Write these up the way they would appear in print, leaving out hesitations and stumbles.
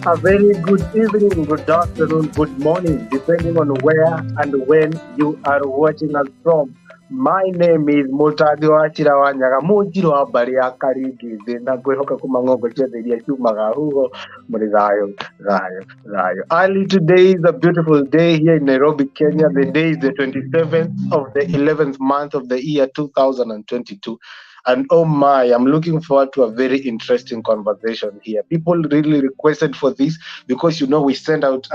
A very good evening, good afternoon, good morning, depending on where and when you are watching us from. My name is Mutadi wa Chirawanya Mujiro wa Bari ya Karigize na kwehoka kumangongo chete ya chumaga hugo muri rayo. Early today is a beautiful day here in Nairobi, Kenya. The day is the 27th of the 11th month of the year 2022. And oh my, I'm looking forward to a very interesting conversation here. People really requested for this because we send out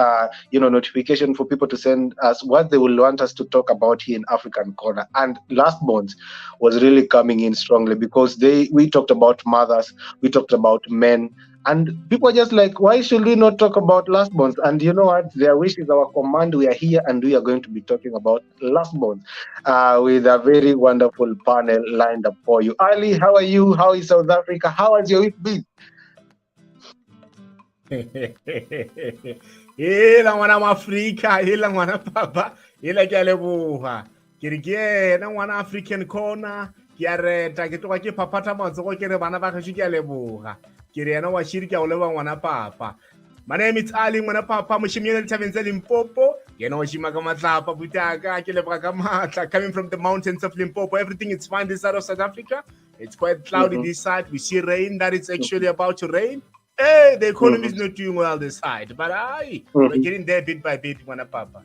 notification for people to send us what they will want us to talk about here in African Corner. And lastborns was really coming in strongly because we talked about mothers, we talked about men, and people are just like, why should we not talk about lastborns? And you know what? Their wish is our command. We are here and we are going to be talking about lastborns with a very wonderful panel lined up for you. Ali, how are you? How is South Africa? How has your week been? Hela ngwana Africa, hela ngwana papa, hela ke a leboga. Ke re ke ena ngwana African Kona, ke a reta ke toka ke phaphatha matsogo ke re bana ba gashi ke a leboga. Ke re ena wa shiri ke a o leba ngwana papa. My name is Ali ngwana papa moshimyele Tabenzela Limpopo. Ke ena wa shima ka matlapa butaka ke leboga ka matla, coming from the mountains of Limpopo. Everything is fine this side of South Africa. It's quite cloudy this side. We see rain that is actually about to rain. Hey, the economy is not doing well this side, but we're getting there bit by bit, Mwana Papa.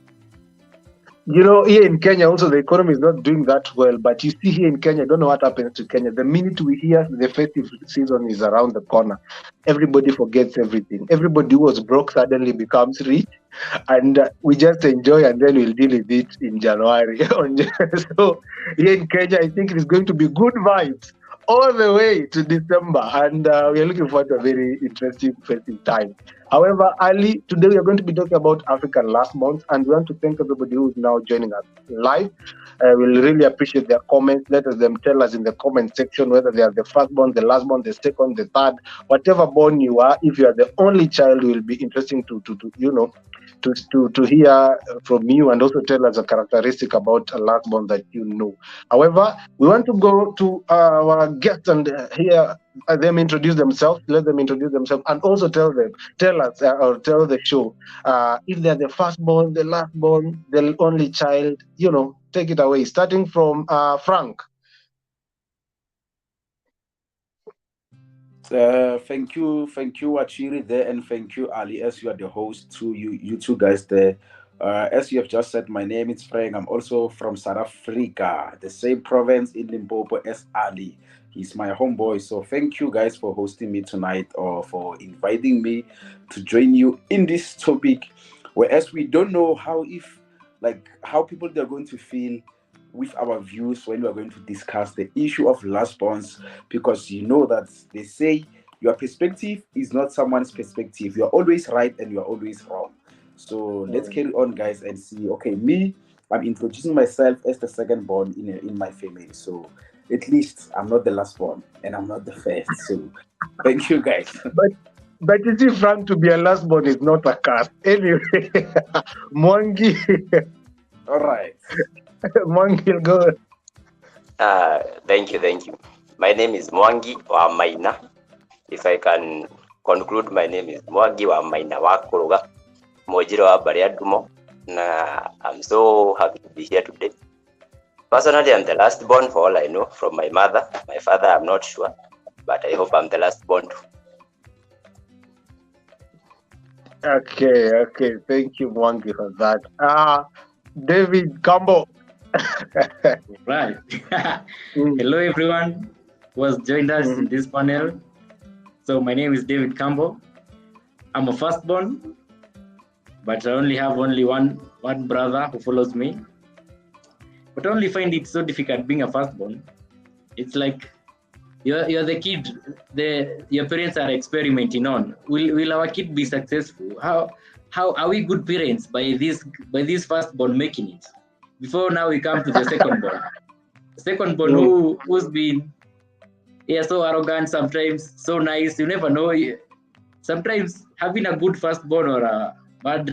Here in Kenya also the economy is not doing that well, but you see here in Kenya, I don't know what happens to Kenya. The minute we hear the festive season is around the corner, everybody forgets everything. Everybody who was broke suddenly becomes rich, and we just enjoy, and then we'll deal with it in January. So here in Kenya, I think it is going to be good vibes all the way to December, and we are looking forward to a very interesting festive time. However, Ali, today we are going to be talking about African lastborns, and we want to thank everybody who is now joining us live. We'll really appreciate their comments. Let them tell us in the comment section whether they are the firstborn, the lastborn, the second, the third, whatever born you are. If you are the only child, it will be interesting to hear from you, and also tell us a characteristic about a lastborn that you know. However, we want to go to our guests and hear them introduce themselves. Let them introduce themselves, and also tell us or tell the show if they're the firstborn, the lastborn, the only child. Take it away, starting from Frank. Thank you, Achiri there, and thank you, Ali, as you are the host to you two guys there. As you have just said, my name is Frank. I'm also from South Africa, the same province in Limpopo as Ali. He's my homeboy. So thank you guys for hosting me tonight, or for inviting me to join you in this topic, whereas we don't know how people are going to feel with our views when we are going to discuss the issue of lastborns, because you know that they say your perspective is not someone's perspective. You are always right and you are always wrong. So let's carry on, guys, and see. Okay, I'm introducing myself as the second born in my family. So at least I'm not the last born and I'm not the first. So thank you, guys. But you see, Frank, to be a lastborn is not a curse. Anyway, Mwangi. All right. Mwangi, go. Thank you. My name is Mwangi wa Maina. If I can conclude, my name is Mwangi wa Maina wa Kuruga. Mojiro wa Bariadumo. I'm so happy to be here today. Personally, I'm the last born for all I know from my mother. My father, I'm not sure, but I hope I'm the last born too. Okay. Thank you, Mwangi, for that. David Cambo. Right. Hello, everyone who has joined us in this panel. So my name is David Campbell. I'm a firstborn, but I only have one brother who follows me. But I only find it so difficult being a firstborn. It's like you're the kid. Your parents are experimenting on. Will our kid be successful? How are we good parents by this firstborn making it? Before now we come to the secondborn. The secondborn who's been so arrogant sometimes, so nice. You never know. Sometimes having a good firstborn or a bad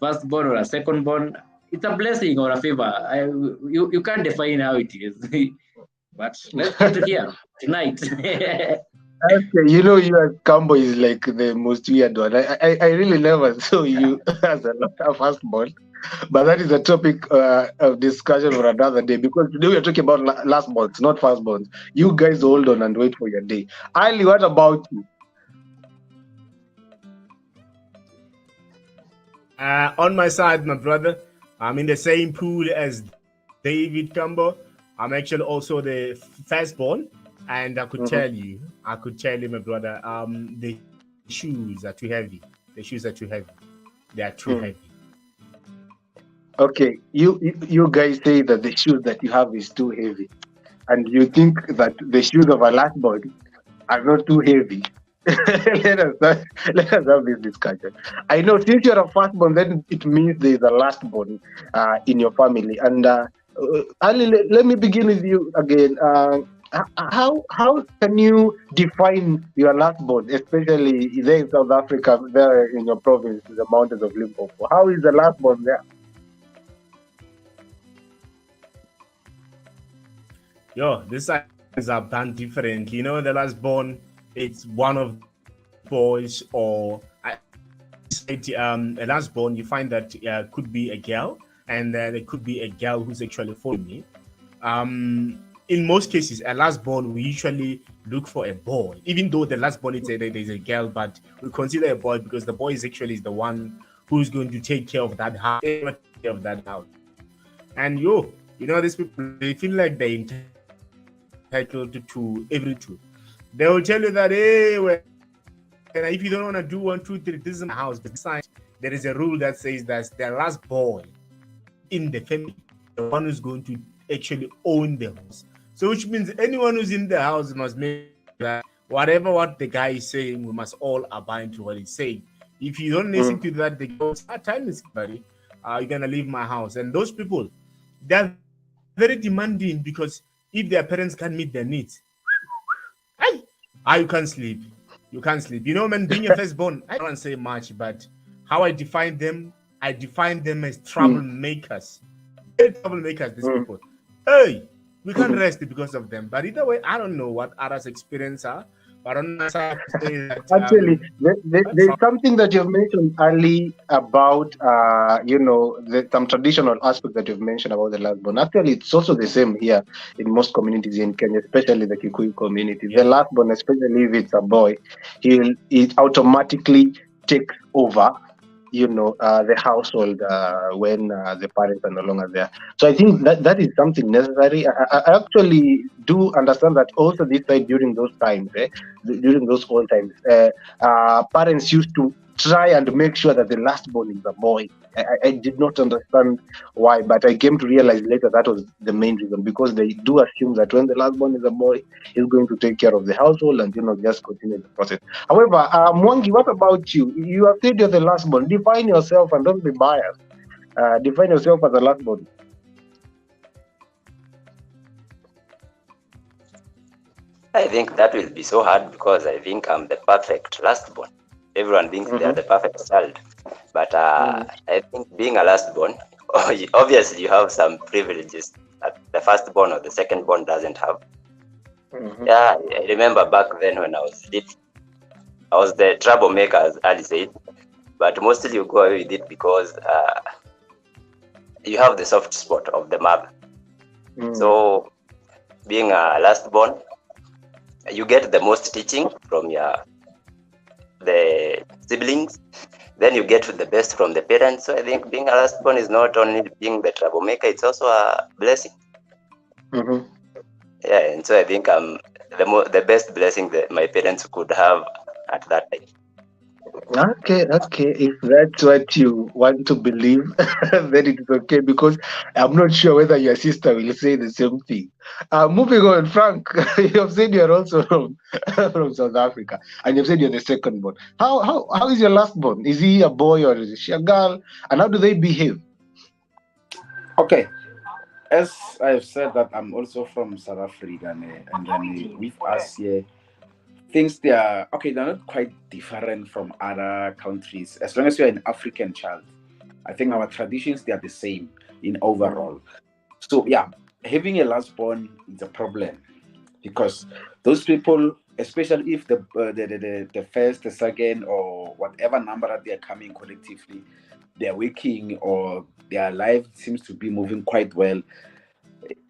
firstborn or a secondborn, it's a blessing or a favor. You can't define how it is. But let's get to here tonight. Okay, you know, you as Cambo is like the most weird one. I really never saw you as a firstborn, but that is a topic of discussion for another day because today we are talking about lastborns, not firstborns. You guys hold on and wait for your day. Ali, what about you? On my side, my brother, I'm in the same pool as David Campbell. I'm actually also the firstborn, and I could tell you, my brother, the shoes are too heavy. The shoes are too heavy. They are too Mm. heavy. Okay, you guys say that the shoes that you have is too heavy, and you think that the shoes of a lastborn are not too heavy. let us let us have this discussion. I know since you're a firstborn, then it means there is a lastborn in your family. And Ali, let me begin with you again. How can you define your lastborn, especially there in South Africa, there in your province, the mountains of Limpopo? How is the lastborn there? Yo, this is are done differently. You know, the last born, it's one of boys or a last born. You find that could be a girl, and it could be a girl who's actually following me. In most cases, a last born we usually look for a boy, even though the last born is a girl, but we consider a boy because the boy is actually the one who's going to take care of that house, And you know, these people they feel like they're entitled to everything. They will tell you that if you don't want to do 1, 2, 3, this is my house. But besides, there is a rule that says that the last boy in the family, the one who's going to actually own the house. So which means anyone who's in the house must make that whatever what the guy is saying, we must all abide to what he's saying. If you don't listen to that, they go, time is buddy. You're gonna leave my house. And those people, they're very demanding because if their parents can't meet their needs, you can't sleep. You can't sleep. You know, man, being a firstborn, I don't say much, but how I define them as troublemakers. Troublemakers, these people. Hey, we can't rest because of them. But either way, I don't know what others' experience are. But on my side, I say that, Actually, there's something that you've mentioned early about, some traditional aspect that you've mentioned about the last born. Actually, it's also the same here in most communities in Kenya, especially the Kikuyu community. Yeah. The last born, especially if it's a boy, it automatically takes over the household when the parents are no longer there. So I think that is something necessary. I actually do understand that also this side during those times, during those old times, parents used to try and make sure that the last born is a boy. I did not understand why, but I came to realize later that was the main reason, because they do assume that when the last born is a boy, he's going to take care of the household and just continue the process. However, Mwangi, what about you? You have said you're the last born. Define yourself and don't be biased. Define yourself as a last born. I think that will be so hard because I think I'm the perfect last born. Everyone thinks they are the perfect child. But I think being a last born, obviously you have some privileges that the firstborn or the secondborn doesn't have. Yeah, I remember back then when I was little, I was the troublemaker, as Ali said. But mostly you go away with it because you have the soft spot of the mother. So being a last born, you get the most teaching from the siblings, then you get the best from the parents. So I think being a last born is not only being the troublemaker, it's also a blessing. Yeah, and so I think I'm the best blessing that my parents could have at that time. Okay. If that's what you want to believe, then it is okay, because I'm not sure whether your sister will say the same thing. Moving on, Frank, you have said you're also from South Africa, and you've said you're the second born. How is your last born? Is he a boy or is she a girl? And how do they behave? Okay. As I've said that I'm also from South Africa, and then with us here, things they're not quite different from other countries. As long as you're an African child, I think our traditions, they are the same in overall. So yeah, having a last born is a problem, because those people, especially if the first, the second, or whatever number that they are coming collectively, they are working or their life seems to be moving quite well.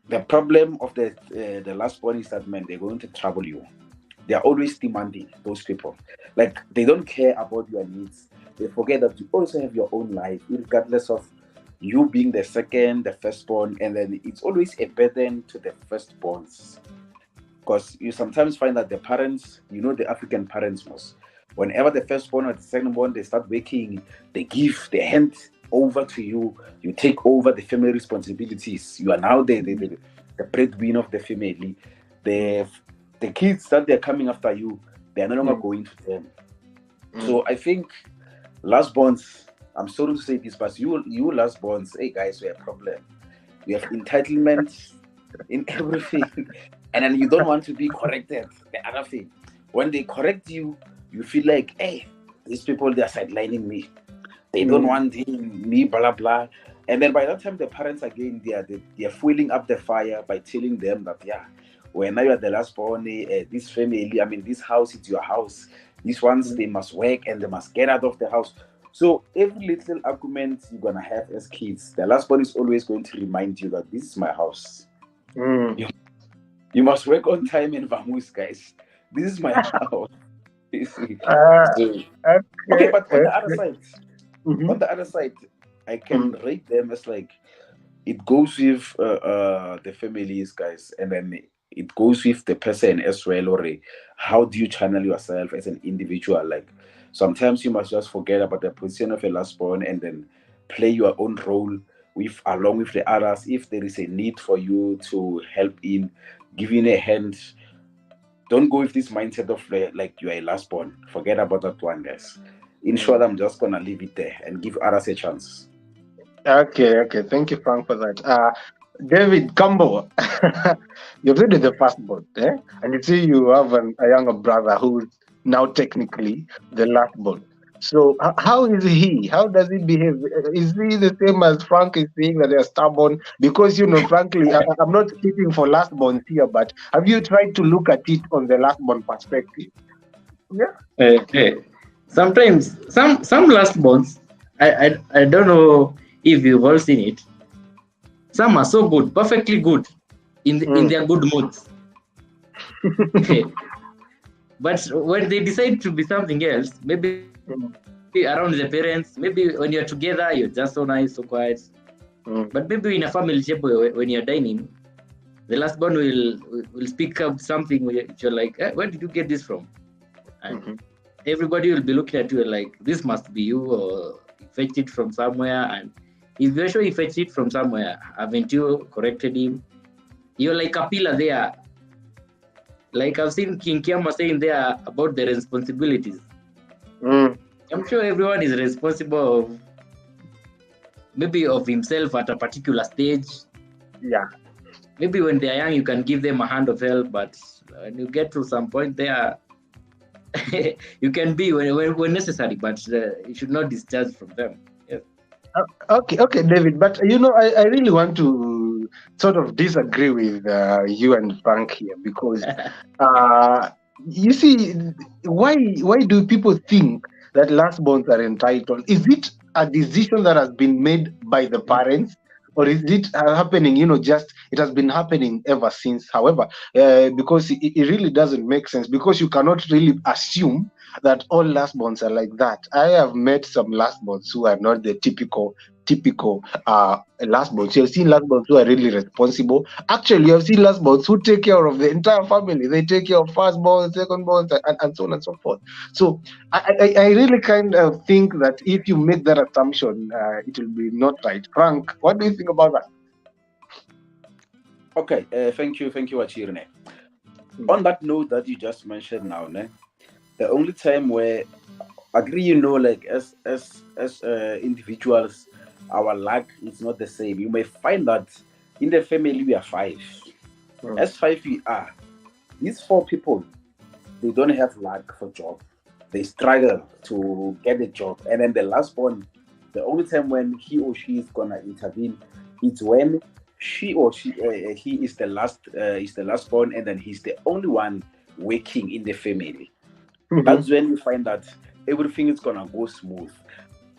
The problem of the last one is that, man, they're going to trouble you. They are always demanding, those people. Like, they don't care about your needs. They forget that you also have your own life, regardless of you being the second, the firstborn, and then it's always a burden to the firstborns. Because you sometimes find that the parents, the African parents most, whenever the firstborn or the secondborn, they start working, they hand over to you, you take over the family responsibilities. You are now the breadwinner of the family. The kids that they're coming after you, they're no longer going to them. So I think lastborns, I'm sorry to say this, but you lastborns, hey guys, we have a problem. We have entitlement in everything, and then you don't want to be corrected. The other thing, when they correct you, you feel like, hey, these people, they're sidelining me. They don't want me, blah blah. And then by that time, the parents again, they're fueling up the fire by telling them that, yeah, when now you're the last born, this family, I mean, this house is your house. These ones, they must work and they must get out of the house. So every little argument you're gonna have as kids, the last born is always going to remind you that this is my house. You must work on time and vamoose, guys. This is my house. Okay, but on the other side, I can rate them as like, it goes with the families, guys, and then it goes with the person as well. Or how do you channel yourself as an individual? Like, sometimes you must just forget about the position of a lastborn and then play your own role along with the others. If there is a need for you to help in giving a hand, don't go with this mindset of like you are a lastborn. Forget about that one, guys. In short, I'm just gonna leave it there and give others a chance. Okay. Thank you, Frank, for that. David Campbell, you're really the firstborn, and you see you have a younger brother who's now technically the lastborn. So how is he? How does he behave? Is he the same as Frank is saying that they're stubborn? Because, frankly, I'm not speaking for lastborns here, but have you tried to look at it on the lastborn perspective? Yeah. Sometimes some lastborns, I don't know if you've all seen it. Some are so good, perfectly good in their good moods. But when they decide to be something else, maybe around the parents, maybe when you're together, you're just so nice, so quiet. But maybe in a family table, when you're dining, the lastborn will speak up something which you're like, where did you get this from? And everybody will be looking at you like, this must be you, or you fetched it from somewhere. And if you're sure you fetched it from somewhere, haven't you corrected him? You're like a pillar there. Like I've seen King Kiama saying there about the responsibilities. I'm sure everyone is responsible of himself at a particular stage. Yeah. Maybe when they're young, you can give them a hand of help, but when you get to some point there, you can be when necessary, but you should not discharge from them. Yes. Okay, David. But I really want to sort of disagree with you and Frank here, because you see, why do people think that lastborns are entitled? Is it a decision that has been made by the parents? Or is it happening, just it has been happening ever since? However, because it really doesn't make sense, because you cannot really assume that all lastborns are like that. I have met some lastborns who are not the typical lastborns. You have seen lastborns who are really responsible. Actually, you have seen lastborns who take care of the entire family. They take care of firstborns, secondborns, and so on and so forth. So I really kind of think that if you make that assumption, it will be not right. Frank, what do you think about that? Okay, thank you, Achirne. On that note that you just mentioned now, the only time where agree, like as individuals, our luck is not the same. You may find that in the family we are 5. As 5 we are, these 4 people, they don't have luck for job. They struggle to get a job, and then the last one, the only time when he or she is gonna intervene, it's when he is the last born, and then he's the only one working in the family, Mhm. that's when you find that everything is gonna go smooth.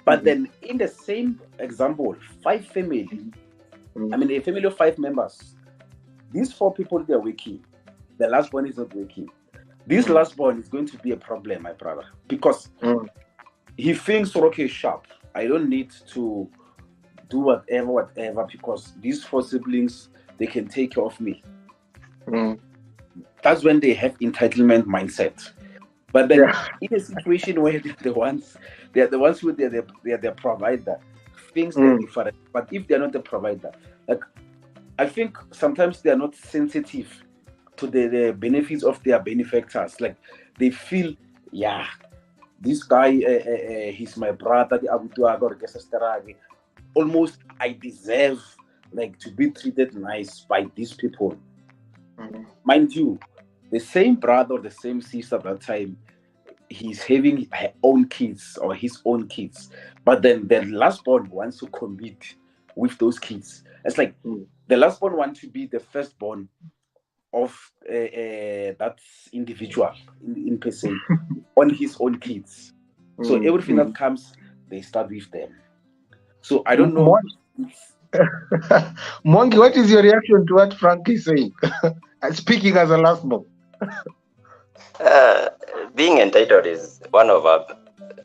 But Mhm. then in the same example, 5 family, Mhm. I mean a family of 5 members, these 4 people, they're working. The last one is not working. This Mhm. last one is going to be a problem, my brother, because Mhm. he thinks, okay, sharp, I don't need to do whatever, because these 4 siblings, they can take care of me. Mhm. That's when they have entitlement mindset. But then Yeah. in a situation where they're the ones who they're the provider, things they're Mhm. different. But if they're not the provider, like, I think sometimes they're not sensitive to the benefits of their benefactors. Like, they feel, yeah, this guy, he's my brother, almost I deserve, like, to be treated nice by these people. Mhm. Mind you, the same brother or the same sister at that time, he's having her own kids or his own kids, but then the last born wants to compete with those kids. It's like Mhm. the last born wants to be the firstborn of that individual in per se on his own kids. So everything that Mhm. comes, they start with them. So I don't know. Mwangi, Mwangi, what is your reaction to what Frank is saying? Speaking as a last born. Uh, Being entitled is one of our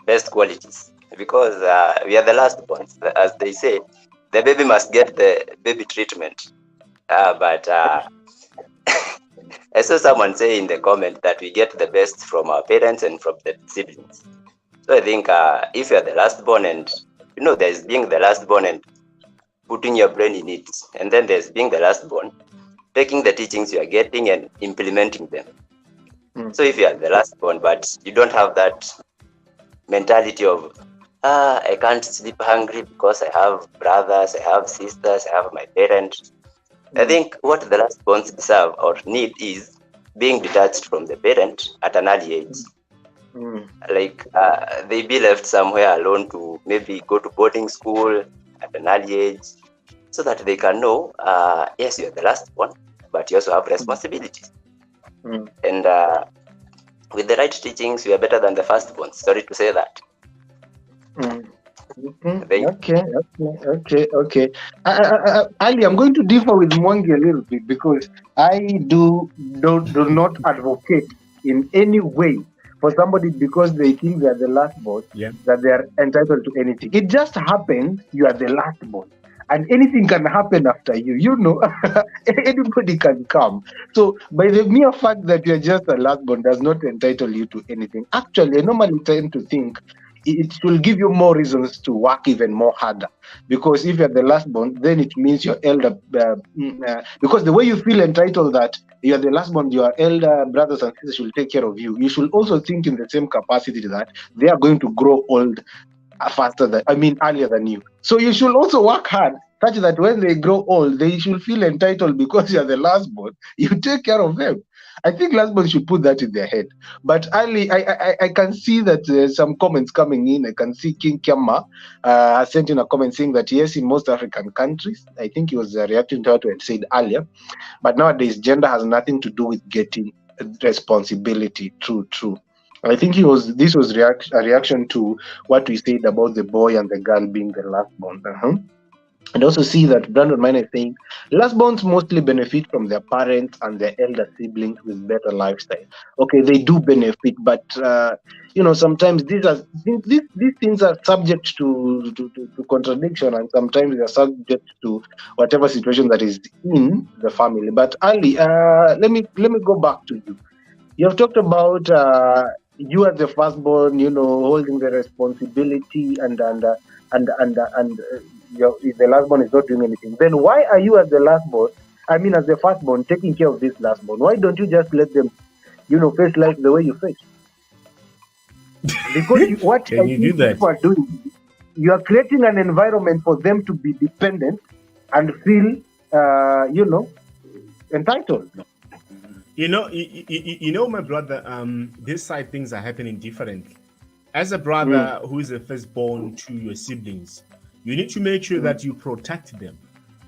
best qualities because we are the last ones. As they say, the baby must get the baby treatment. But I saw someone say in the comment that we get the best from our parents and from the siblings. So I think if you are the last born, and there's being the last born and putting your brain in it, and then there's being the last born, taking the teachings you are getting and implementing them. Mm. So if you are the last born, but you don't have that mentality of I can't sleep hungry because I have brothers, I have sisters, I have my parents. I think what the last borns deserve or need is being detached from the parent at an early age. Mm. Like they be left somewhere alone to maybe go to boarding school at an early age, so that they can know, yes, you're the last one, but you also have responsibilities. Mm. And with the right teachings, you are better than the firstborn. Sorry to say that. Mm. Thank you. Okay. Ali, I'm going to differ with Mwangi a little bit because I do not advocate in any way for somebody because they think they are the last born Yeah. that they are entitled to anything. It just happens you are the last born. And anything can happen after you. Anybody can come. So, by the mere fact that you're just a last born does not entitle you to anything. Actually, I normally tend to think it will give you more reasons to work even more harder, because if you're the last born, then it means your elder because the way you feel entitled that you're the last born, your elder brothers and sisters will take care of you. You should also think in the same capacity that they are going to grow old earlier than you. So you should also work hard such that when they grow old, they should feel entitled because you're the last born. You take care of them. I think last born should put that in their head. But I can see that some comments coming in. I can see King Kiama sent in a comment saying that yes, in most African countries, I think he was reacting to what we had said earlier. But nowadays, gender has nothing to do with getting responsibility. True. I think this was a reaction to what we said about the boy and the girl being the last born. And also see that Brandon Miner is saying last borns mostly benefit from their parents and their elder siblings with better lifestyle. Okay, they do benefit, but sometimes these things are subject to contradiction, and sometimes they are subject to whatever situation that is in the family. But Ali, let me go back to you. You have talked about you as the firstborn, holding the responsibility, if the lastborn is not doing anything. Then why are you as the lastborn? I mean, as the firstborn, taking care of this lastborn? Why don't you just let them, face life the way you face? Because what I Can you do think that? people are doing, you are creating an environment for them to be dependent and feel, entitled. My brother, this side things are happening differently. As a brother who is a firstborn to your siblings, you need to make sure that you protect them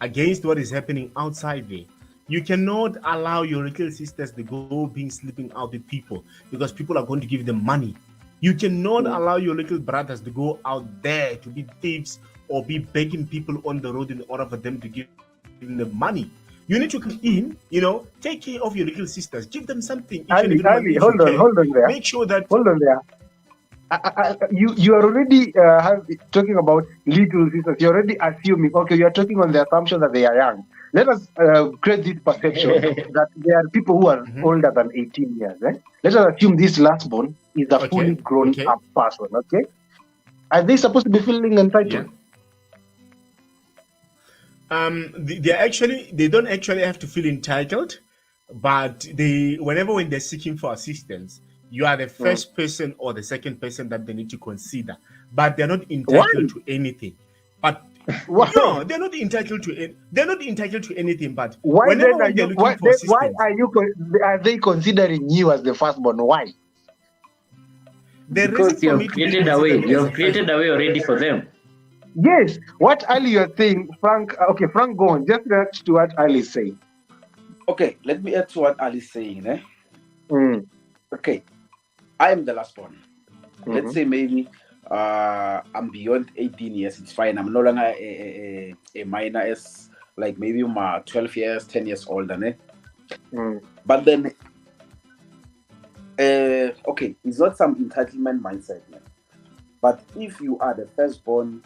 against what is happening outside there. You cannot allow your little sisters to go being sleeping out with people because people are going to give them money. You cannot allow your little brothers to go out there to be thieves or be begging people on the road in order for them to give them money. You need to come in, take care of your little sisters, give them something each and every month if you hold can. on there. Make sure that Hold on there. You are already talking about little sisters. You're already assuming, okay, you're talking on the assumption that they are young. Let us create this perception that there are people who are older than 18 years. Let us assume this lastborn is a fully grown up person, okay? Are they supposed to be feeling entitled? They don't actually have to feel entitled, but when they're seeking for assistance, you are the first person or the second person that they need to consider, but they're not entitled to anything. But no, they're not entitled to anything. But why whenever they're looking for assistance, are they considering you as the firstborn? Why? Because you have created a way. You have created a way already for them. Yes. What Ali you're saying, Frank. Okay, Frank, go on. Just react to what Ali is saying. Okay, let me add to what Ali is saying. Okay, I am the lastborn. Let's say maybe I'm beyond 18 years. It's fine. I'm no longer a minor, as like maybe my 12 years, 10 years older. But then, okay, it's not some entitlement mindset. But if you are the firstborn,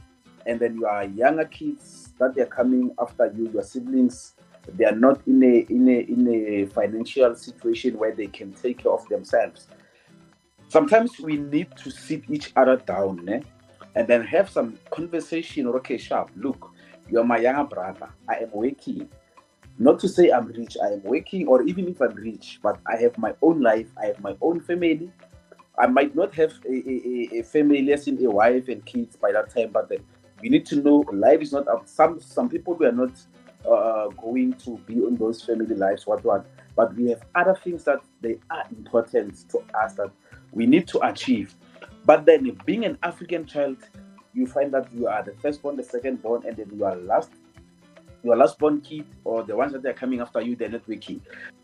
and then you are younger kids that they're coming after you, your siblings, they are not in a financial situation where they can take care of themselves. Sometimes we need to sit each other down and then have some conversation. Okay, sharp, look, you're my younger brother. I am working. Not to say I'm rich, I am working, or even if I'm rich, but I have my own life, I have my own family. I might not have a family, as in a wife and kids by that time, but then we need to know life is not up. Some people we are not going to be on those family lives, what, but we have other things that they are important to us that we need to achieve. But then being an African child, you find that you are the firstborn, the secondborn, and then your lastborn kid, or the ones that are coming after you, they're not working.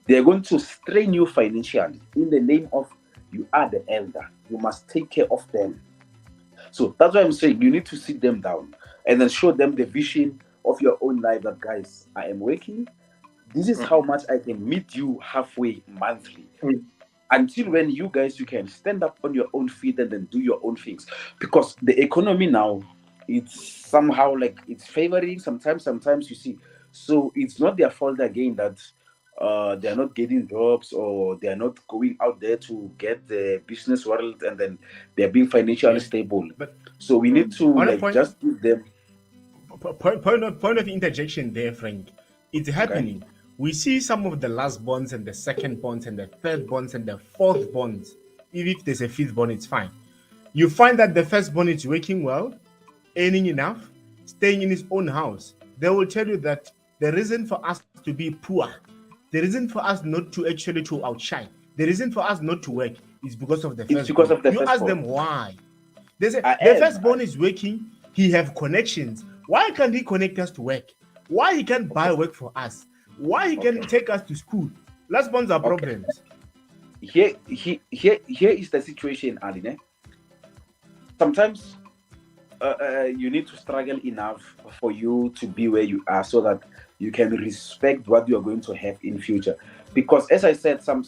They're going to strain you financially in the name of you are the elder. You must take care of them. So that's why I'm saying you need to sit them down and then show them the vision of your own life that, guys, I am working. This is how much I can meet you halfway monthly. Until when you can stand up on your own feet and then do your own things. Because the economy now, it's somehow like it's favoring sometimes you see. So it's not their fault again that they're not getting jobs or they're not going out there to get the business world and then they're being financially stable. So we need to just give them point of interjection there, Frank. It's happening. Okay. We see some of the lastborns and the secondborns and the thirdborns and the fourthborns. Even if there's a fifthborn, it's fine. You find that the firstborn is working well, earning enough, staying in his own house. They will tell you that the reason for us to be poor, the reason for us not to actually to outshine, the reason for us not to work is because of the firstborn. It's because of the you firstborn. Ask them why. They say the firstborn is working, he have connections. Why can't he connect us to work? Why he can't buy work for us? Why he can take us to school? Lastborns are problems. Here is the situation, Aline. Sometimes you need to struggle enough for you to be where you are so that you can respect what you are going to have in future. Because as I said, some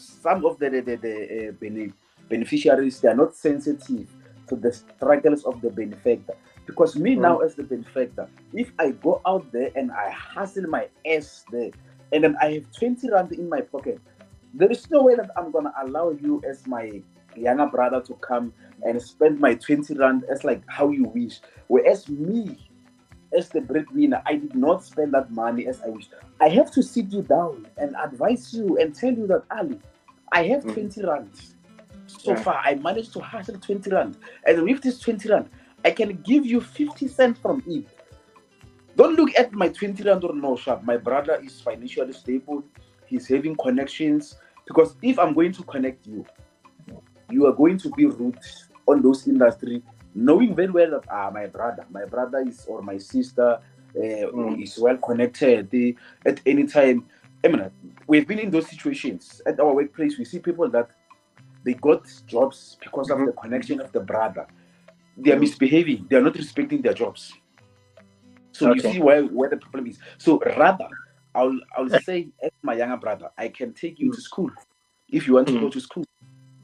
of the beneficiaries, they are not sensitive to the struggles of the benefactor. Because me now as the benefactor, if I go out there and I hustle my ass there, and then I have 20 rand in my pocket, there is no way that I'm going to allow you as my younger brother to come and spend my 20 rand as like how you wish. Whereas me, as the breadwinner, I did not spend that money as I wish. I have to sit you down and advise you and tell you that, Ali, I have 20 rand. So far, I managed to hustle 20 rand. And with this 20 rand, I can give you 50 cents from it. Don't look at my 20 rand or no sharp. My brother is financially stable. He's having connections. Because if I'm going to connect you, you are going to be rude on those industry, knowing very well that my brother is or my sister is well connected. At any time, I mean, we've been in those situations at our workplace. We see people that they got jobs because of the connection of the brother. They are misbehaving. They are not respecting their jobs. So you see where the problem is. So rather, I'll say, as my younger brother, I can take you to school if you want to go to school.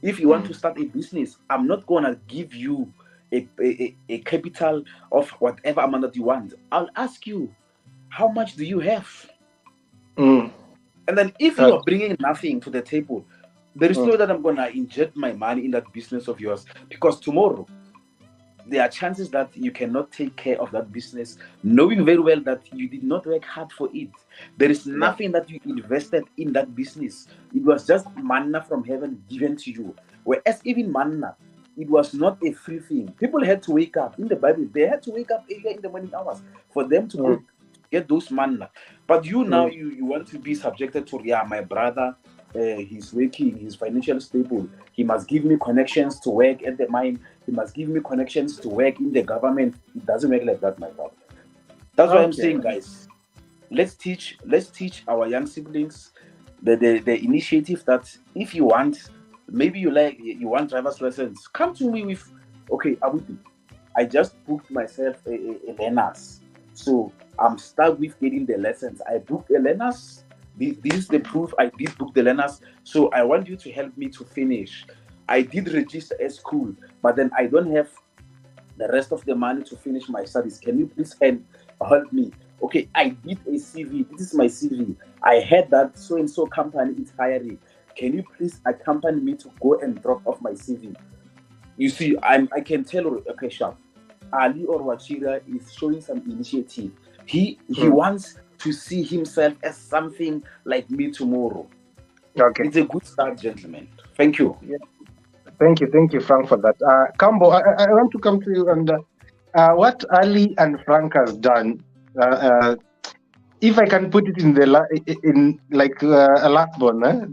If you want to start a business, I'm not gonna give you a capital of whatever amount that you want. I'll ask you, how much do you have? And then if you are bringing nothing to the table, there is no way that I'm gonna inject my money in that business of yours, because tomorrow there are chances that you cannot take care of that business, knowing very well that you did not work hard for it. There is nothing that you invested in that business. It was just manna from heaven given to you. Whereas even manna, it was not a free thing. People had to wake up. In the Bible, they had to wake up earlier in the morning hours for them to go get those manna. But you now, you want to be subjected to, my brother, he's working, he's financially stable. He must give me connections to work at the mine. He must give me connections to work in the government. It doesn't work like that, my brother. That's why I'm saying, guys, let's teach our young siblings the initiative that if you want, maybe you want driver's lessons, come to me with, okay, Abuti, I just booked myself a learners. So I'm stuck with getting the lessons. I booked a learners. This is the proof I did book the learners. So I want you to help me to finish. I did register at school, but then I don't have the rest of the money to finish my studies. Can you please help me? Okay, I did a CV. This is my CV. I heard that so-and-so company is hiring. Can you please accompany me to go and drop off my CV? You see, I can tell, okay, Sharp, Ali or Wachira is showing some initiative. He wants to see himself as something like me tomorrow. Okay. It's a good start, gentlemen. Thank you. Yeah. Thank you, Frank, for that. Kambo, I want to come to you, and what Ali and Frank has done, if I can put it in a lastborn,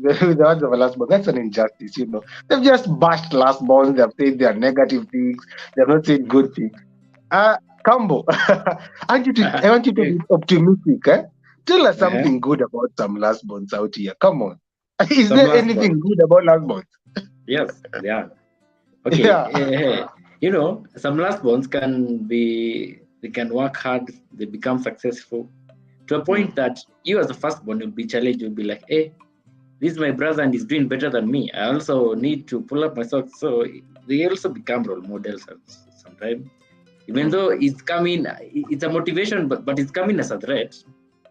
the words of a lastborn, that's an injustice, you know. They've just bashed lastborns, they've said their negative things, they've not said good things. Kambo, I want you to be optimistic. Tell us something good about some lastborns out here. Come on. Is there anything good about lastborns? Yes, yeah. Okay. Yeah. You know, some lastborns they can work hard, they become successful to a point that you as a firstborn will be challenged, you'll be like, hey, this is my brother and he's doing better than me. I also need to pull up my socks. So they also become role models sometimes. Even though it's a motivation, but it's coming as a threat,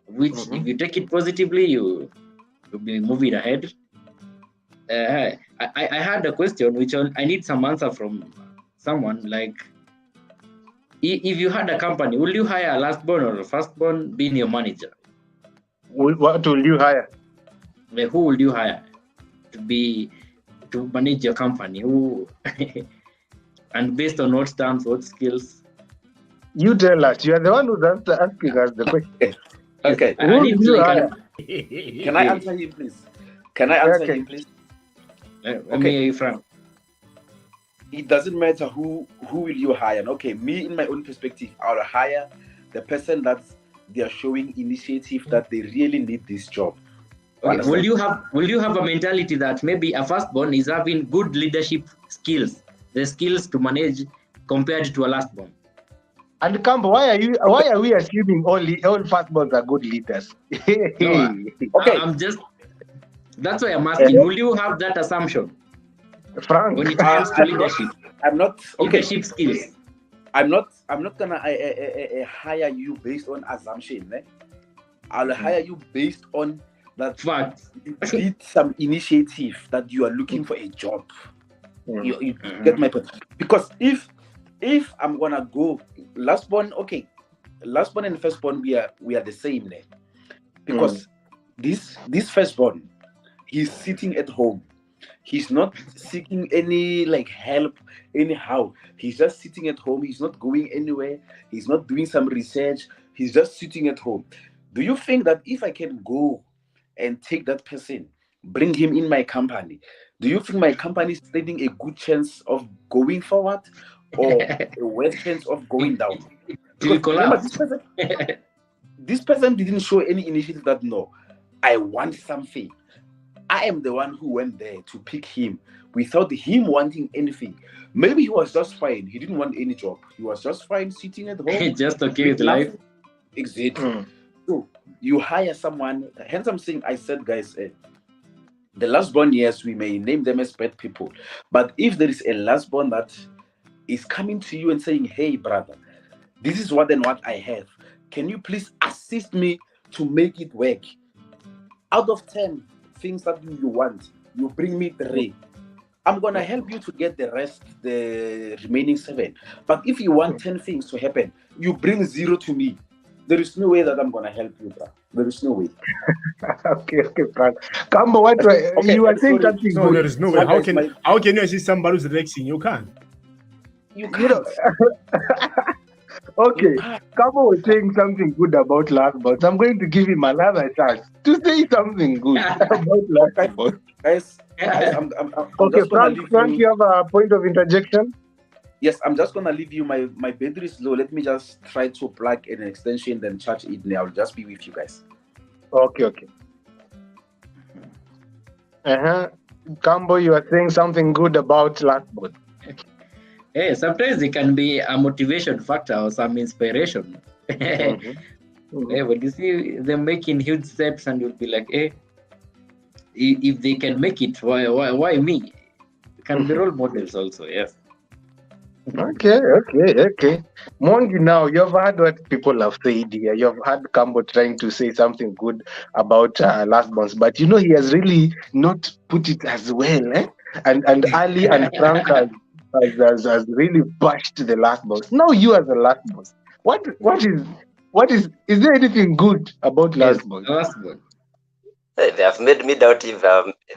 which if you take it positively, you'll be moving ahead. I had a question which I need some answer from someone. Like, if you had a company, will you hire a lastborn or a firstborn being your manager? What will you hire? Who will you hire to manage your company? Who and based on what terms, what skills? You tell us. You are the one who's asking us the question. Okay. Who will you hire? Can I answer him, please? Can I answer him, please? Okay, Frank. It doesn't matter who will you hire. Okay, me in my own perspective, I'll hire the person that they are showing initiative that they really need this job. Okay. Will you have a mentality that maybe a firstborn is having good leadership skills, the skills to manage compared to a lastborn? And Kambo, why are we assuming all firstborns are good leaders? No, okay. That's why I'm asking. Will you have that assumption? Frank, when it comes to leadership, I'm not leadership skills. I'm not gonna hire you based on assumption. I'll hire you based on that fact. You did some initiative that you are looking for a job. You get my point? Because if I'm gonna go lastborn, okay, lastborn and firstborn we are the same there. Because this firstborn, he's sitting at home. He's not seeking any help anyhow. He's just sitting at home. He's not going anywhere. He's not doing some research. He's just sitting at home. Do you think that if I can go and take that person, bring him in my company, do you think my company is standing a good chance of going forward or a worse chance of going down? Because remember, this person didn't show any initiative that no. I want something. I am the one who went there to pick him without him wanting anything. Maybe he was just fine. He didn't want any job. He was just fine sitting at home. Just okay with life. Exactly. So you hire someone. Hence, I'm saying, I said, guys, the lastborn, yes, we may name them as bad people. But if there is a lastborn that is coming to you and saying, hey, brother, this is what and what I have. Can you please assist me to make it work? Out of 10 things that you want, you bring me 3. I'm going to help you to get the rest, the remaining 7. But if you want 10 things to happen, you bring 0 to me. There is no way that I'm going to help you, bro. There is no way. Okay, Frank. Kambo, what you are saying something No, good. there is no way. How can you assist somebody who's relaxing? You can't. You can't. Okay, Kambo was saying something good about lastborn. I'm going to give him another chance to say something good about lastborn. Guys, I'm Okay, just gonna Frank, you have a point of interjection? Yes, I'm just gonna leave you. My battery is low. Let me just try to plug an extension, then charge it. Now I'll just be with you guys. Okay. Kambo, you are saying something good about lastborn. Hey, sometimes it can be a motivation factor or some inspiration. Hey, when you see them making huge steps, and you'll be like, hey, if they can make it, why me? It can be role models also, yes. Okay. Mongi, now you've heard what people have said here. You've heard Kambo trying to say something good about lastborns, but he has really not put it as well. And Ali and Frank has really bashed the lastborns. Now you as a lastborn, what is there anything good about lastborns? Lastborn. They have made me doubt if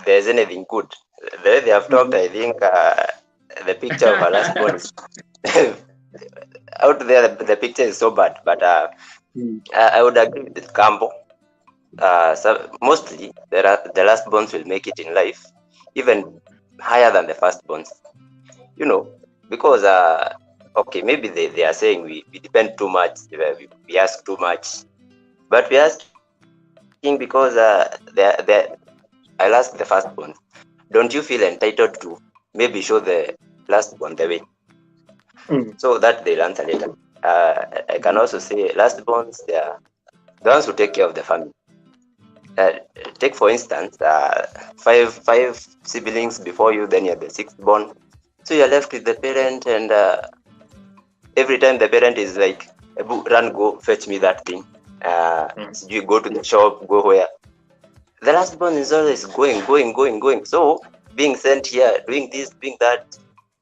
there's anything good. The way they have talked, I think the picture of a lastborn is out there. The picture is so bad, but I would agree with Kambo. So mostly, the lastborns will make it in life, even higher than the firstborns. Because okay, maybe they are saying we depend too much, we ask too much, but we ask because I'll ask the firstborn, don't you feel entitled to maybe show the lastborn the way? So that they'll answer later. I can also say lastborns, they are the ones who take care of the family. Take for instance, 5 siblings before you, then you're the 6th born. So you're left with the parent, and every time the parent is like, run, go fetch me that thing. You go to the shop, go where. The lastborn is always going. So being sent here, doing this, doing that,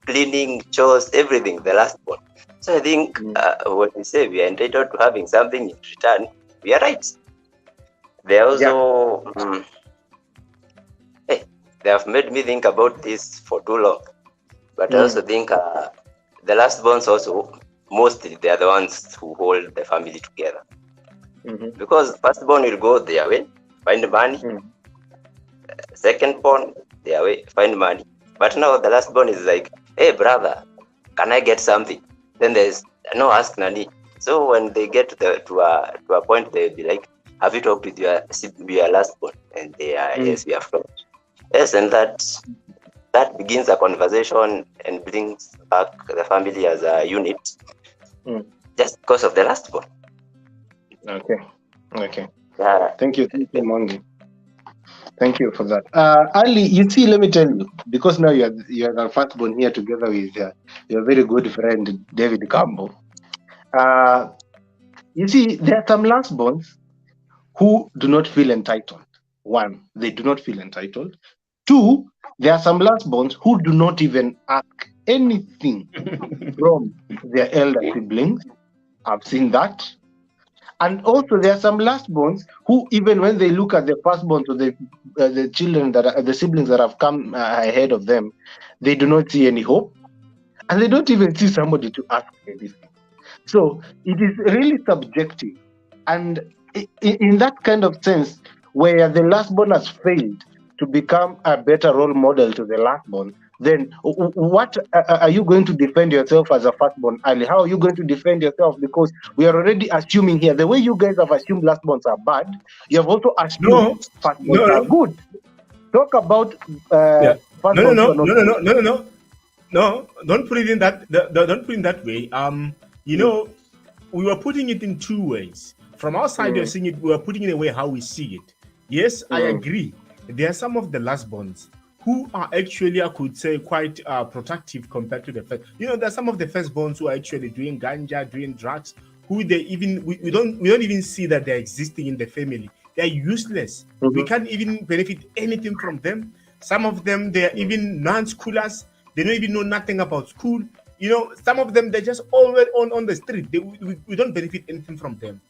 cleaning, chores, everything, the lastborn. So I think when we say we are entitled to having something in return, we are right. They also, they have made me think about this for too long. But I also think the lastborns also, mostly they are the ones who hold the family together. Because firstborn will go their way, find money. Secondborn, their way, find money. But now the lastborn is like, hey brother, can I get something? Then there's no ask Nani. So when they get to a point, they'll be like, have you talked with your lastborn? And they are, yes, we have talked. Yes, and that begins a conversation and brings back the family as a unit, just because of the lastborn. Okay. Yeah. Thank you, Mongi. Thank you for that. Ali, you see, let me tell you, because now you're the firstborn here together with your very good friend David Kambo. You see, there are some lastborns who do not feel entitled. 1, they do not feel entitled. 2, there are some lastborns who do not even ask anything from their elder siblings. I've seen that. And also, there are some lastborns who, even when they look at the firstborns or the children the siblings that have come ahead of them, they do not see any hope, and they don't even see somebody to ask anything. So it is really subjective, and in that kind of sense, where the lastborn has failed to become a better role model to the lastborn, then what are you going to defend yourself as a firstborn, Ali? How are you going to defend yourself? Because we are already assuming here, the way you guys have assumed lastborns are bad, you have also assumed firstborns are good. Talk about no, don't put it in that. Don't put it in that way. You know, we were putting it in two ways. From our side, you're seeing it. We are putting it in a way how we see it. Yes, I agree. There are some of the lastborns who are actually, I could say, quite protective compared to the first. You know, there are some of the firstborns who are actually doing ganja, doing drugs. Who they even we don't even see that they're existing in the family. They're useless. We can't even benefit anything from them. Some of them, they're even non-schoolers. They don't even know nothing about school. You know, some of them, they're just always on the street. We don't benefit anything from them.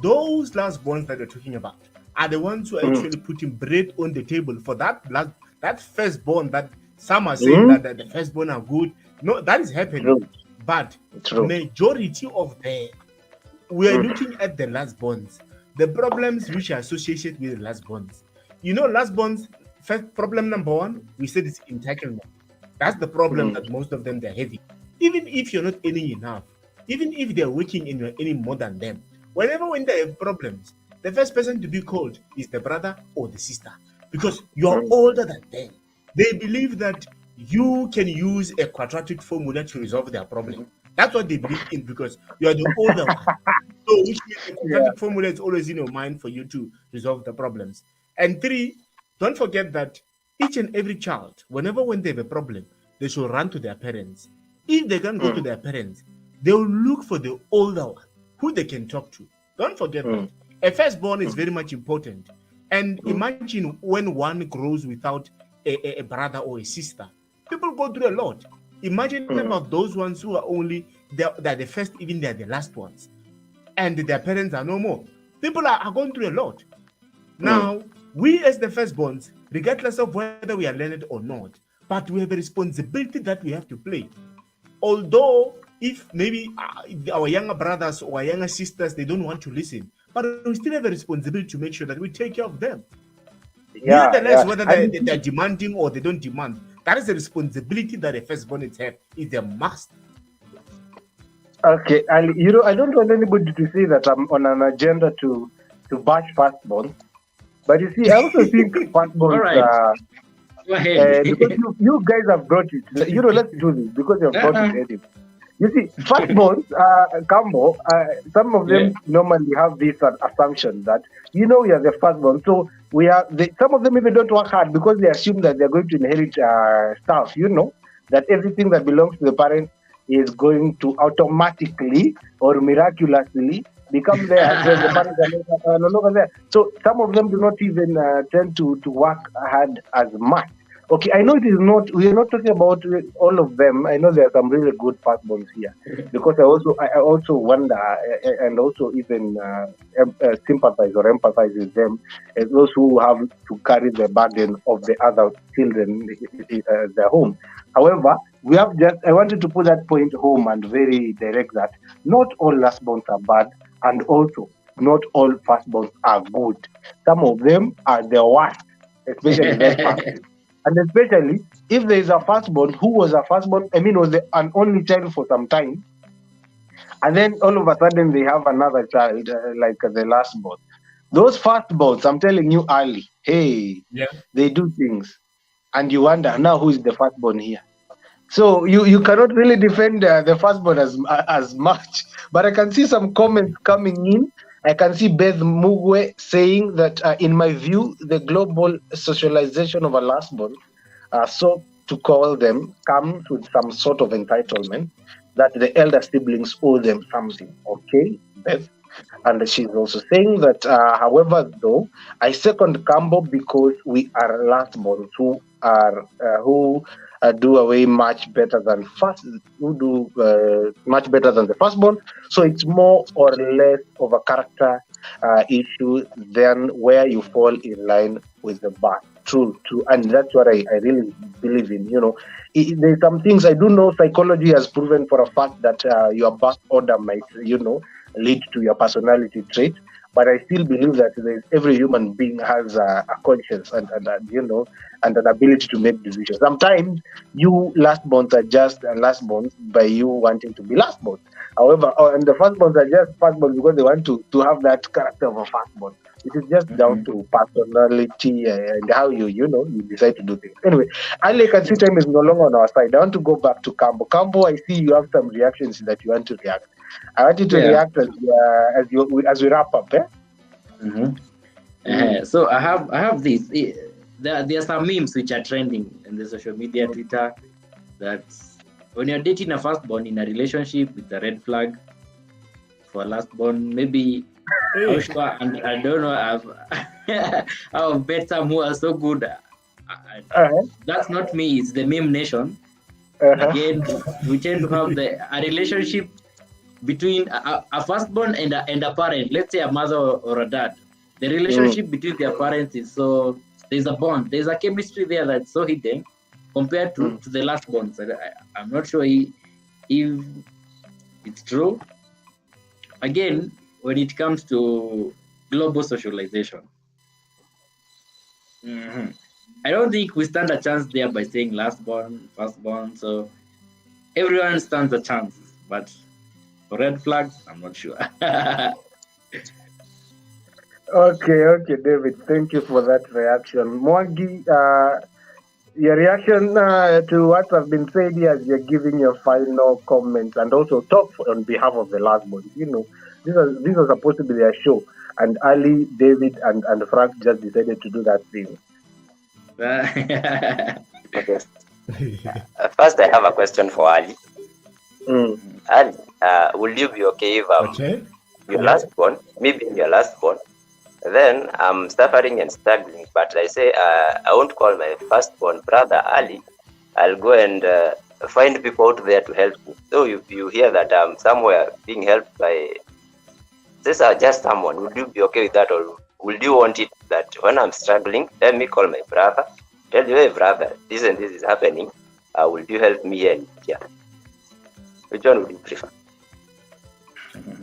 Those lastborns that we're talking about are the ones who are actually putting bread on the table for that firstborn that some are saying that the firstborn are good. No, that is happening. But majority of them, we are looking at the lastborns. The problems which are associated with the lastborns. You know, lastborns, first problem number one, we said it's entitlement. That's the problem that most of them they're having. Even if you're not earning enough, even if they're working and you're earning more than them, when they have problems, the first person to be called is the brother or the sister because you're older than them. They believe that you can use a quadratic formula to resolve their problem. That's what they believe in because you are the older one. So which means the quadratic formula is always in your mind for you to resolve the problems. And three, don't forget that each and every child, when they have a problem, they should run to their parents. If they can't go to their parents, they will look for the older one who they can talk to. Don't forget that. A firstborn is very much important. And imagine when one grows without a brother or a sister. People go through a lot. Imagine about those ones who are only they're the first, even they're the last ones. And their parents are no more. People are going through a lot. Now, we as the firstborns, regardless of whether we are learned or not, but we have a responsibility that we have to play. Although, if maybe our younger brothers or our younger sisters, they don't want to listen, but we still have a responsibility to make sure that we take care of them. Nevertheless, whether they're demanding or they don't demand, that is a responsibility that a firstborn have. It's a must. Okay, I don't want anybody to say that I'm on an agenda to bash firstborn, but you see, I also think firstborns. Because you guys have brought it. Let's do this because you have brought it. You see, firstborns, Cambo, some of them normally have this assumption that we are the firstborn, so some of them even don't work hard because they assume that they're going to inherit stuff. That everything that belongs to the parent is going to automatically or miraculously become theirs when the parents are no longer there. So some of them do not even tend to work hard as much. Okay, I know we are not talking about all of them. I know there are some really good firstborns here because I also wonder and also even sympathize or empathize with them as those who have to carry the burden of the other children at their home. However, I wanted to put that point home and very direct that not all lastborns are bad and also not all firstborns are good. Some of them are the worst, especially that and especially if there is a firstborn who was a firstborn, was an only child for some time, and then all of a sudden they have another child like the lastborn. Those firstborns, I'm telling you early, they do things, and you wonder now who is the firstborn here. So you cannot really defend the firstborn as much. But I can see some comments coming in. I can see Beth Mugwe saying that, in my view, the global socialization of a lastborn, so to call them, comes with some sort of entitlement that the elder siblings owe them something. Okay, Beth. And she's also saying that, however, though, I second Cambo because we are lastborns who do away much better than much better than the firstborn. So it's more or less of a character issue than where you fall in line with the birth. True, and that's what I really believe in. There's some things I do know. Psychology has proven for a fact that your birth order might, lead to your personality trait. but I still believe that every human being has a conscience and an ability to make decisions. Sometimes you lastborns are just lastborns by you wanting to be lastborn. However, and the firstborns are just firstborn because they want to have that character of a firstborn. It is just down to personality and how you decide to do things. Anyway, Ali, I can see time is no longer on our side. I want to go back to Cambo. Cambo, I see you have some reactions that you want to react. I want you to react as we wrap up. So I have this. There are some memes which are trending in the social media, Twitter, that when you're dating a firstborn in a relationship, it's a red flag. For lastborn, maybe and I don't know. I've met some who are so good. That's not me. It's the meme nation. Again, we tend to have a relationship between a firstborn and a parent. Let's say a mother or a dad. The relationship between their parents is so there's a bond. There's a chemistry there that's so hidden compared to the lastborn. So I'm not sure if it's true. Again, when it comes to global socialization, I don't think we stand a chance there by saying lastborn, firstborn. So everyone stands a chance, but for red flags, I'm not sure. Okay, David. Thank you for that reaction. Mwangi, your reaction to what has been said here as you're giving your final comments and also talk on behalf of the lastborn. This was supposed to be their show, and Ali, David, and Frank just decided to do that thing. Okay. First, I have a question for Ali. Ali, will you be okay if your lastborn, maybe your lastborn, then I'm suffering and struggling, but I say I won't call my firstborn brother Ali. I'll go and find people out there to help me. So if you hear that I'm somewhere being helped by this are just someone, would you be okay with that, or would you want it that when I'm struggling, let me call my brother, tell you, hey brother, this and this is happening, will you help me? And which one would you prefer?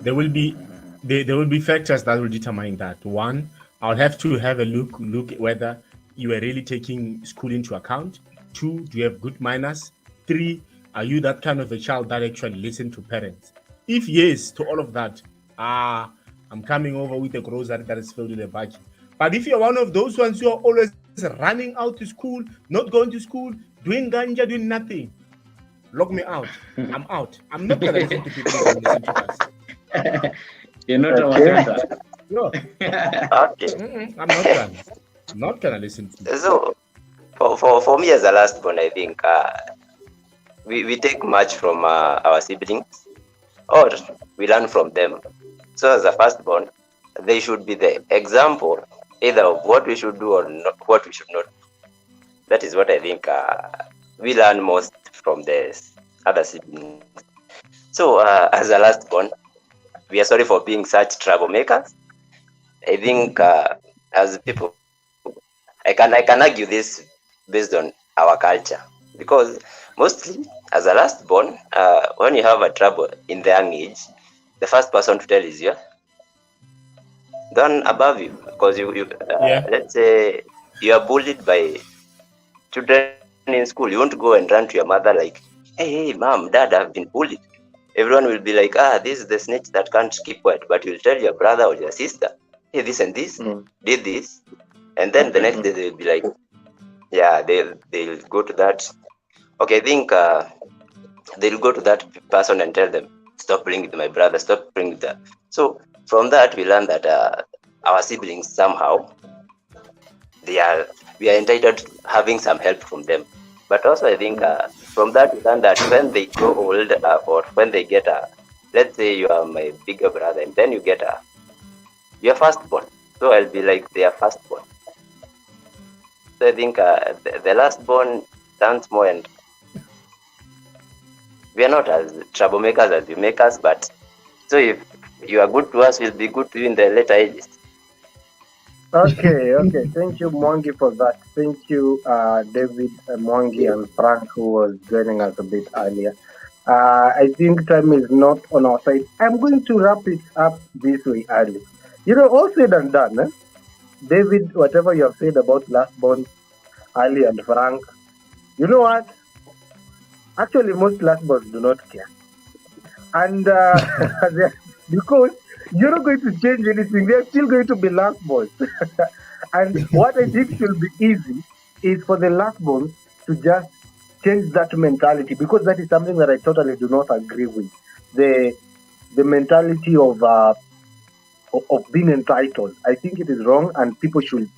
There will be factors that will determine that. One, I'll have to have a look whether you are really taking school into account. 2, do you have good manners? 3, are you that kind of a child that actually listen to parents? If yes to all of that, I'm coming over with a grocery that is filled with a bucket. But if you're one of those ones who are always running out to school, not going to school, doing ganja, doing nothing, lock me out. I'm out. I'm not gonna listen to people who don't listen to us. You're not our center. No. Okay. I'm not gonna listen to you. So for me as a lastborn, I think we take much from our siblings, or we learn from them. So as a firstborn, they should be the example either of what we should do or not, what we should not do. That is what I think we learn most from the other siblings. So as a lastborn, we are sorry for being such troublemakers. I think as people, I can argue this based on our culture, because mostly as a lastborn, when you have a trouble in the young age, the first person to tell is you, then above you, because let's say you are bullied by children in school. You won't go and run to your mother like, hey, mom, dad, I've been bullied. Everyone will be like, this is the snitch that can't keep quiet. But you'll tell your brother or your sister, hey, this and this, did this. And then the next day they'll be like, they'll go to that. Okay, I think they'll go to that person and tell them, stop playing with my brother, stop playing with that. So from that, we learn that our siblings somehow, we are entitled to having some help from them. But also, I think from that, we learn that when they grow old or when they get let's say you are my bigger brother, and then you get your firstborn. So I'll be like their firstborn. So I think the lastborn stands more, and we are not as troublemakers as you make us, but so if you are good to us, we'll be good to you in the later ages. Okay. Thank you, Mwangi, for that. Thank you, David, Mwangi, and Frank, who was joining us a bit earlier. I think time is not on our side. I'm going to wrap it up this way, Ali. All said and done, David, whatever you have said about lastborn, Ali and Frank, you know what? Actually, most lastborns do not care. And because you're not going to change anything, they're still going to be lastborns. And what I think should be easy is for the lastborns to just change that mentality, because that is something that I totally do not agree with. The mentality of being entitled. I think it is wrong, and people should,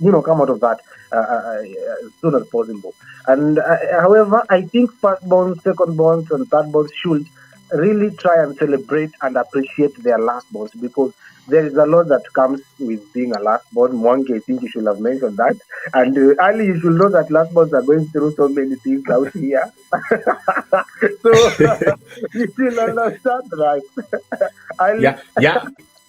come out of that as soon as possible. And however, I think firstborns, secondborns, and thirdborns should really try and celebrate and appreciate their lastborns, because there is a lot that comes with being a lastborn. Mwangi, I think you should have mentioned that. And Ali, you should know that lastborns are going through so many things out here. So you should understand, right? Ali,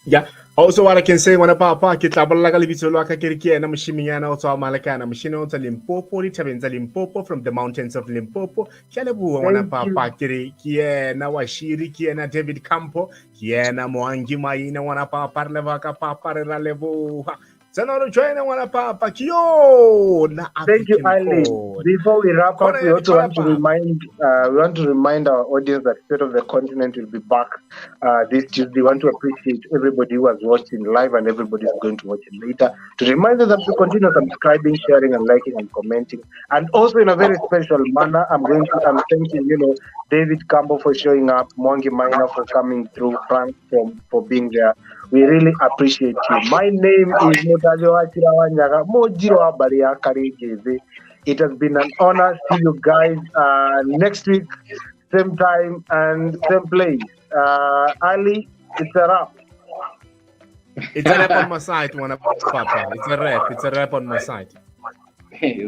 Yeah. Also, what I can say, when a papa get like a little like a kiriki and a machine also Malacana, machine to Limpopo, Tabens Limpopo from the mountains of Limpopo, Kalabu, when a papa kiriki, now a shiriki and a David Campo, Kiana Moangi Maina, one a papa levaka papa levo. Senor China, one a papa kyo. Thank you, Ali. Before we wrap up, we also want to remind our audience that State of the Continent will be back this Tuesday. We want to appreciate everybody who has watched in live and everybody who's going to watch it later. To remind us that to continue subscribing, sharing, and liking and commenting. And also in a very special manner, I'm thanking, David Campbell for showing up, Mwangi Maina for coming through, Frank for being there. We really appreciate you. My name is Mutajo Achirawanyaga, Mojiro Abaria Karigeze. It has been an honor. See you guys next week, same time and same place. Ali, it's a wrap. It's a rap on my side, Papa. It's a rap on my side.